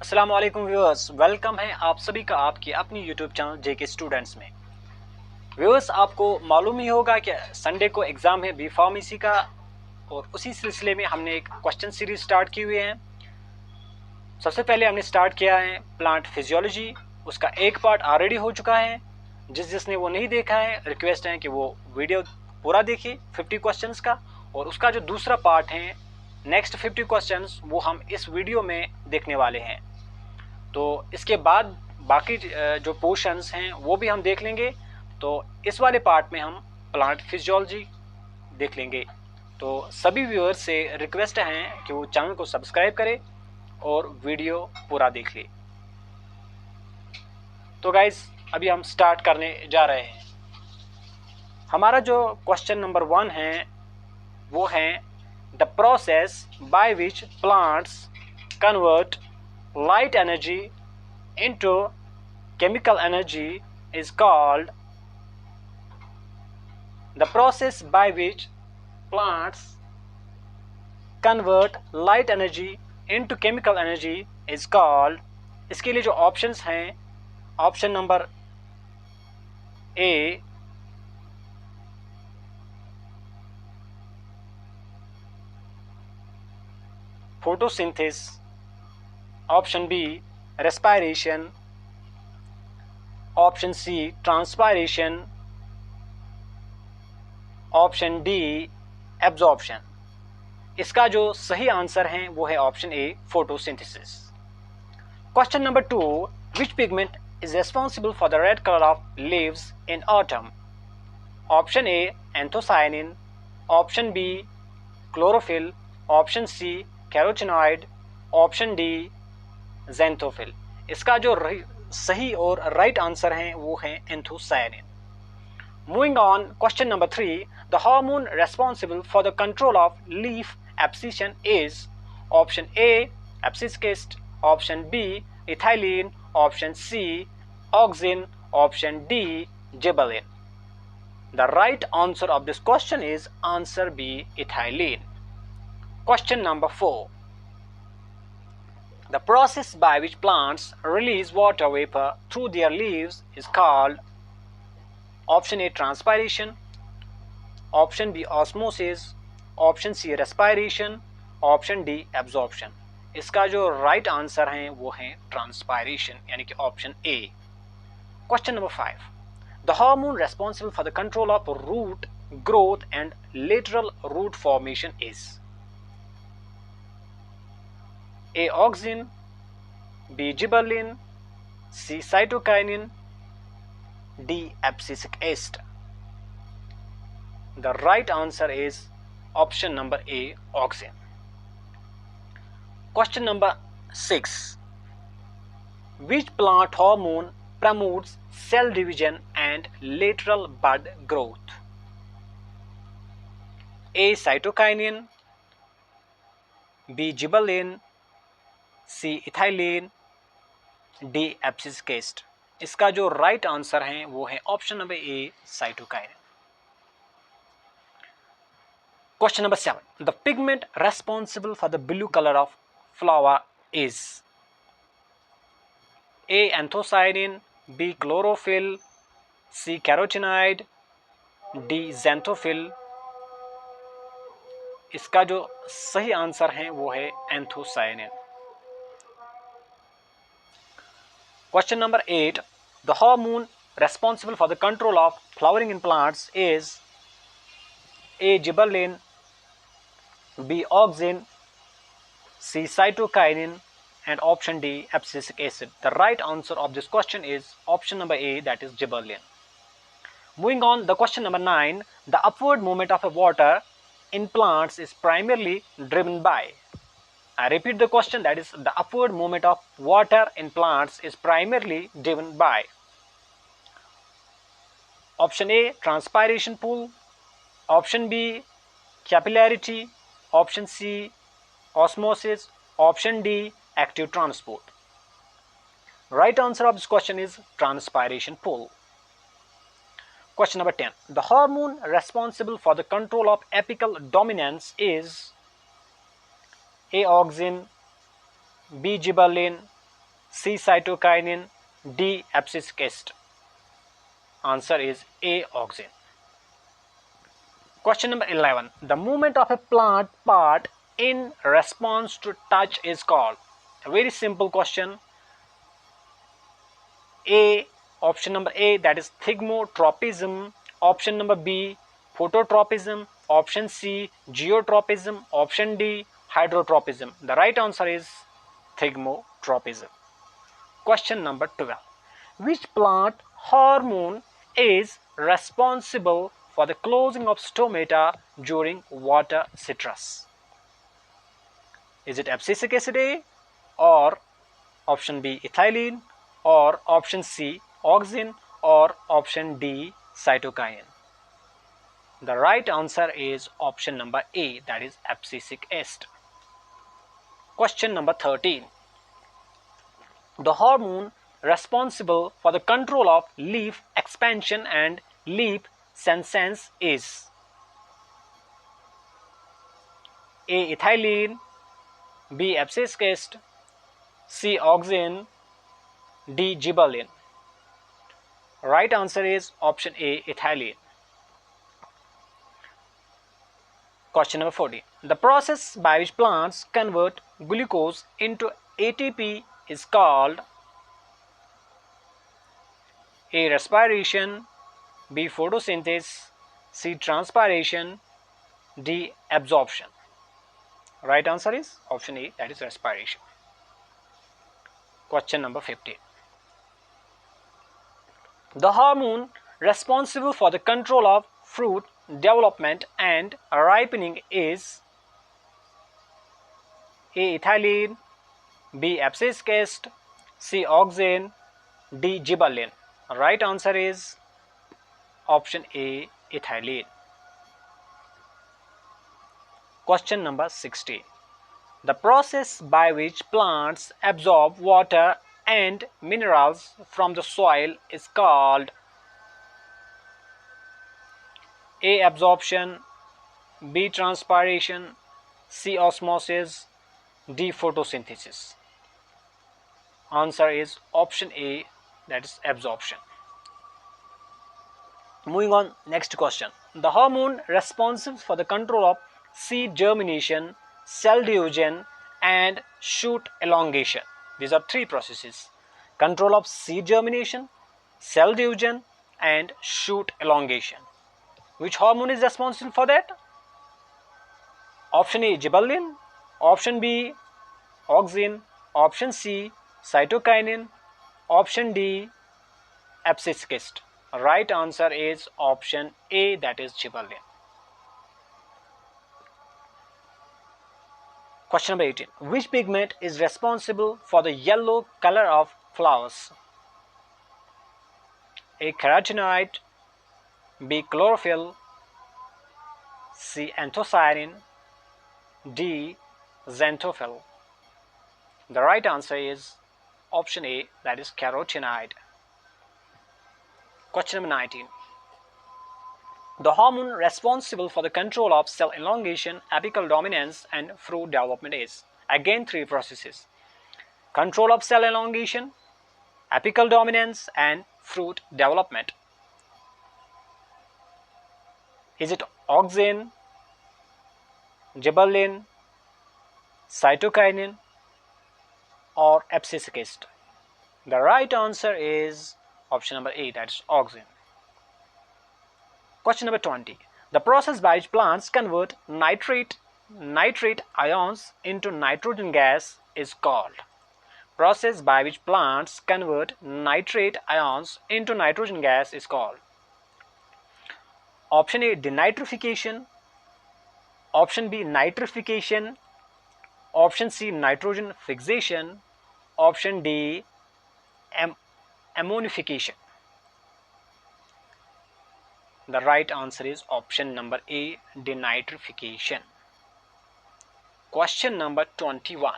अस्सलाम वालेकुम viewers, welcome है आप सभी का आपकी अपनी यूट्यूब चैनल जेके स्टूडेंट्स में। व्यूअर्स, आपको मालूम ही होगा कि संडे को एग्ज़ाम है बी फार्मेसी का, और उसी सिलसिले में हमने एक क्वेश्चन सीरीज स्टार्ट की हुई है। सबसे पहले हमने स्टार्ट किया है प्लांट फिजियोलॉजी, उसका एक पार्ट ऑलरेडी हो चुका है। जिसने वो नहीं देखा है, रिक्वेस्ट है कि वो वीडियो पूरा देखिए 50 क्वेश्चंस का, और उसका जो दूसरा पार्ट है नेक्स्ट 50 क्वेश्चंस वो हम इस वीडियो में देखने वाले हैं। तो इसके बाद बाकी जो पोर्शंस हैं वो भी हम देख लेंगे। तो इस वाले पार्ट में हम प्लांट फिजियोलॉजी देख लेंगे। तो सभी व्यूअर्स से रिक्वेस्ट है कि वो चैनल को सब्सक्राइब करें और वीडियो पूरा देख ले। तो गाइस, अभी हम स्टार्ट करने जा रहे हैं। हमारा जो क्वेश्चन नंबर 1 है वो है the process by which plants convert light energy into chemical energy is called the process by which plants convert light energy into chemical energy is called। इसके लिए जो ऑप्शंस हैं, option number A photosynthesis, option B respiration, option C transpiration, option D absorption. इसका जो सही answer है वो है option A photosynthesis. Question number 2, which pigment is responsible for the red colour of leaves in autumn? Option A anthocyanin, option B chlorophyll, option C carotenoid, option D xanthophyll. इसका जो सही और राइट आंसर है वो है anthocyanin. Moving on, question number 3, the hormone responsible for the control of leaf abscission is option A absciscus, option B ethylene, option C auxin, option D gibberellin. The right answer of this question is answer B ethylene. Question number 4, the process by which plants release water vapor through their leaves is called option A transpiration, option B osmosis, option C respiration, option D absorption. इसका जो right answer है वो है transpiration, यानी कि option A. Question number 5, the hormone responsible for the control of root growth and lateral root formation is A auxin, B gibberellin, C cytokinin, D abscisic acid. The right answer is option number A auxin. Question number 6, which plant hormone promotes cell division and lateral bud growth? A cytokinin, B gibberellin, C ethylene, D abscisic acid। इसका जो right answer है वो है option number A cytokine. Question number 7, the pigment responsible for the blue colour of flower is A anthocyanin, B chlorophyll, C carotenoid, D xanthophyll. इसका जो सही answer है वो है anthocyanin. Question number 8, the hormone responsible for the control of flowering in plants is A gibberellin, B auxin, C cytokinin, and option D abscisic acid. The right answer of this question is option number A, that is gibberellin. Moving on, the question number 9, the upward movement of a water in plants is primarily driven by, I repeat the question, that is the upward movement of water in plants is primarily driven by option A transpiration pull, option B capillarity, option C osmosis, option D active transport. Right answer of this question is transpiration pull. Question number 10, the hormone responsible for the control of apical dominance is A auxin, B gibberellin, C. Cytokinin, D. abscisic acid. Answer is A. auxin. Question number 11. The movement of a plant part in response to touch is called. A very simple question. A. Option number A, that is thigmotropism. Option number B, phototropism. Option C, geotropism. Option D, hydrotropism. The right answer is thigmotropism. Question number 12. Which plant hormone is responsible for the closing of stomata during water stress? Is it abscisic acid A, or option B ethylene, or option C auxin, or option D cytokinin? The right answer is option number A, that is abscisic acid. Question number 13. The hormone responsible for the control of leaf expansion and leaf senescence is A. ethylene, B. abscisic acid, C. auxin, D. gibberellin. Right answer is option A, ethylene. Question number 14. The process by which plants convert glucose into ATP is called A. respiration, B. photosynthesis, C. transpiration, D. absorption. Right answer is option A, that is respiration. Question number 15. The hormone responsible for the control of fruit development and ripening is A. ethylene, B. abscisic acid, C. auxin, D. gibberellin. Right answer is option A, ethylene. Question number 16. The process by which plants absorb water and minerals from the soil is called A. absorption, B. transpiration, C. osmosis, D. photosynthesis. Answer is option A, that is absorption. Moving on, next question. The hormone responsible for the control of seed germination, cell division, and shoot elongation. These are three processes. Control of seed germination, cell division, and shoot elongation. Which hormone is responsible for that? Option A, gibberellin. Option B, auxin. Option C, cytokinin. Option D, abscisic acid. Right answer is option A, that is gibberellin. Question number 18. Which pigment is responsible for the yellow color of flowers? A. carotenoid, B. chlorophyll, C. anthocyanin, D. xanthophyll. The right answer is option A, that is carotenoid. Question number 19. The hormone responsible for the control of cell elongation, apical dominance, and fruit development is, again, three processes. Control of cell elongation, apical dominance, and fruit development. Is it auxin, gibberellin, cytokinin, or abscisic acid? The right answer is option number A, that's auxin. Question number 20. The process by which plants convert nitrate ions into nitrogen gas is called. Process by which plants convert nitrate ions into nitrogen gas is called. Option A, denitrification. Option B, nitrification. Option C, nitrogen fixation. Option D, ammonification. The right answer is option number A, denitrification. Question number 21.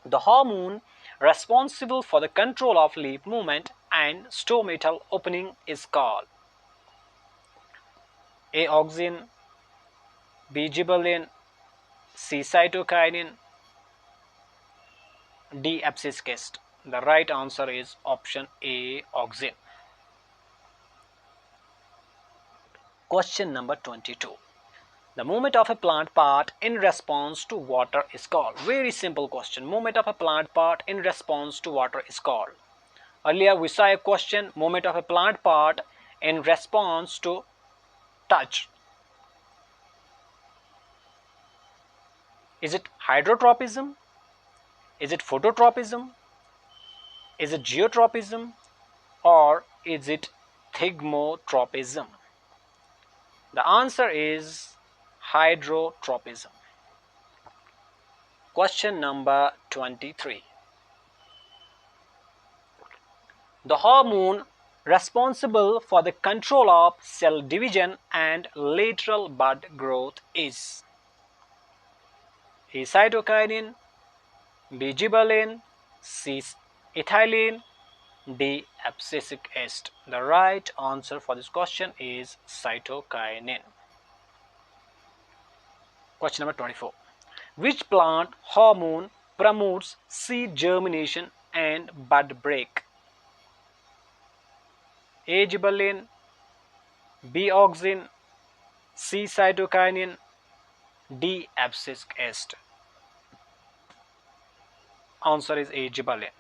The hormone responsible for the control of leaf movement and stomatal opening is called A. auxin, B. gibberellin, C. cytokinin, D. abscission. The right answer is option A. auxin. Question number 22. The movement of a plant part in response to water is called. Very simple question. Movement of a plant part in response to water is called. Earlier we saw a question, movement of a plant part in response to touch. Is it hydrotropism? Is it phototropism? Is it geotropism? Or is it thigmotropism? The answer is hydrotropism. Question number 23. The hormone responsible for the control of cell division and lateral bud growth is A. cytokinin, B. gibberellin, C. ethylene, D. abscisic acid. The right answer for this question is cytokinin. Question number 24. Which plant hormone promotes seed germination and bud break? A. gibberellin, B. auxin, C. cytokinin, D. abscisic acid. Answer is A. gibberellin.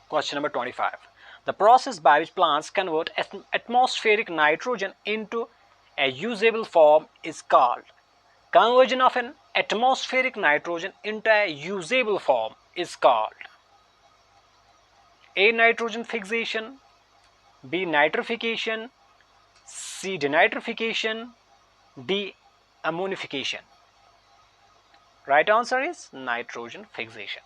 Question number 25. The process by which plants convert atmospheric nitrogen into a usable form is called. Conversion of an atmospheric nitrogen into a usable form is called A. nitrogen fixation, B. nitrification, C. denitrification, D. ammonification. Right answer is nitrogen fixation.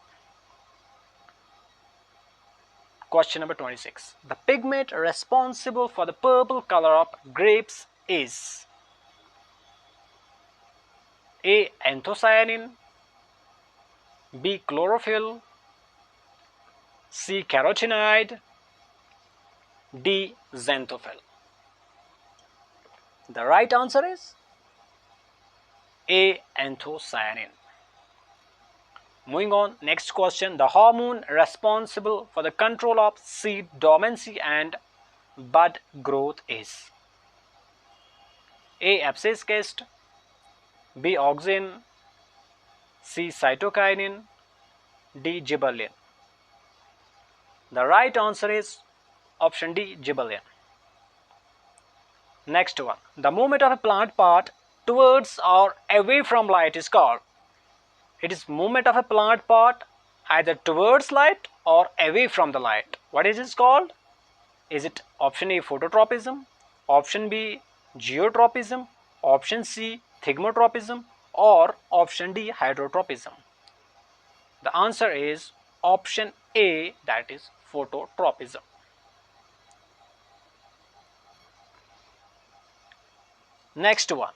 Question number 26. The pigment responsible for the purple color of grapes is A. anthocyanin, B. chlorophyll, C. carotenoid, D. xanthophyll. The right answer is A. anthocyanin. Moving on, next question. The hormone responsible for the control of seed dormancy and bud growth is A. abscisic acid, B. auxin, C. cytokinin, D. gibberellin. The right answer is option D. gibberellin. Next one. The movement of a plant part towards or away from light is called. It is movement of a plant part either towards light or away from the light. What is it called? Is it option A. phototropism, option B. geotropism, option C. thigmotropism, or option D. hydrotropism? The answer is option A, that is phototropism. Next one.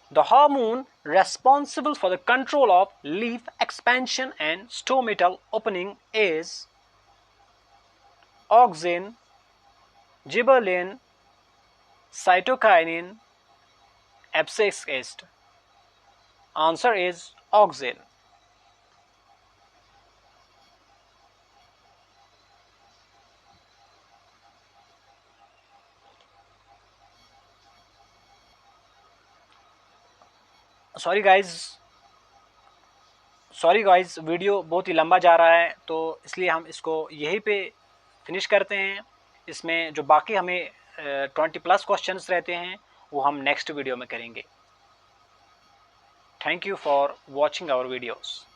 The hormone responsible for the control of leaf expansion and stomatal opening is auxin, gibberellin, cytokinin, abscisic acid. Answer is auxin. Sorry guys video बहुत ही लंबा जा रहा है, तो इसलिए हम इसको यहीं पे फिनिश करते हैं. इसमें जो बाकी हमें 20+ क्वेश्चंस रहते हैं वो हम नेक्स्ट वीडियो में करेंगे. Thank you for watching our videos.